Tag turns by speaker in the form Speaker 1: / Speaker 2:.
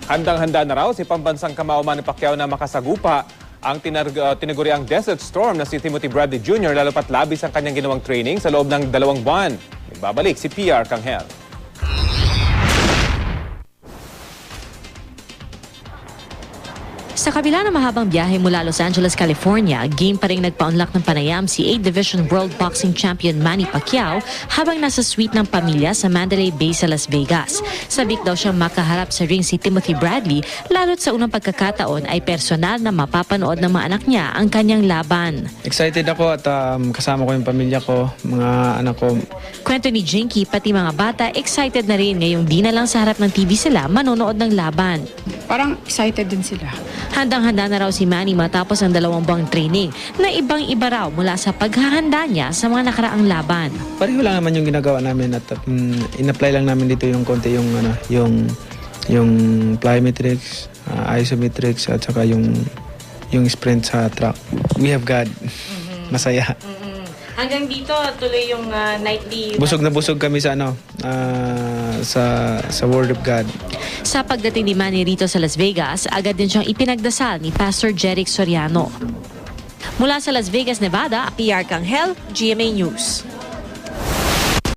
Speaker 1: Handang-handa na raw si pambansang kamao Manny Pacquiao na makasagupa ang tinaguriang Desert Storm na si Timothy Bradley Jr. lalo pat labis ang kanyang ginawang training sa loob ng 2 buwan. Babalik si PR Kanghel.
Speaker 2: Sa kabila ng mahabang biyahe mula Los Angeles, California, game pa rin nagpaunlak ng panayam si 8th Division World Boxing Champion Manny Pacquiao habang nasa suite ng pamilya sa Mandalay Bay sa Las Vegas. Sabik daw siyang makaharap sa ring si Timothy Bradley lalo't sa unang pagkakataon ay personal na mapapanood ng mga anak niya ang kanyang laban.
Speaker 3: Excited ako at kasama ko yung pamilya ko, mga anak ko.
Speaker 2: Kwento ni Jinky, pati mga bata excited na rin ngayong di na lang sa harap ng TV sila manonood ng laban.
Speaker 4: Parang excited din sila.
Speaker 2: Handang-handa na raw si Manny matapos ang 2 buwang training na ibang-iba raw mula sa paghahanda niya sa mga nakaraang laban.
Speaker 3: Pareho lang naman yung ginagawa namin at in-apply lang namin dito yung konti yung plyometrics, isometrics at saka yung sprint sa track. We have God. Masaya.
Speaker 2: Hanggang dito tuloy yung nightly.
Speaker 3: Busog na busog kami sa sa Word of God.
Speaker 2: Sa pagdating ni Manny rito sa Las Vegas, agad din siyang ipinagdasal ni Pastor Jeric Soriano. Mula sa Las Vegas, Nevada, PR Kanghel, GMA News.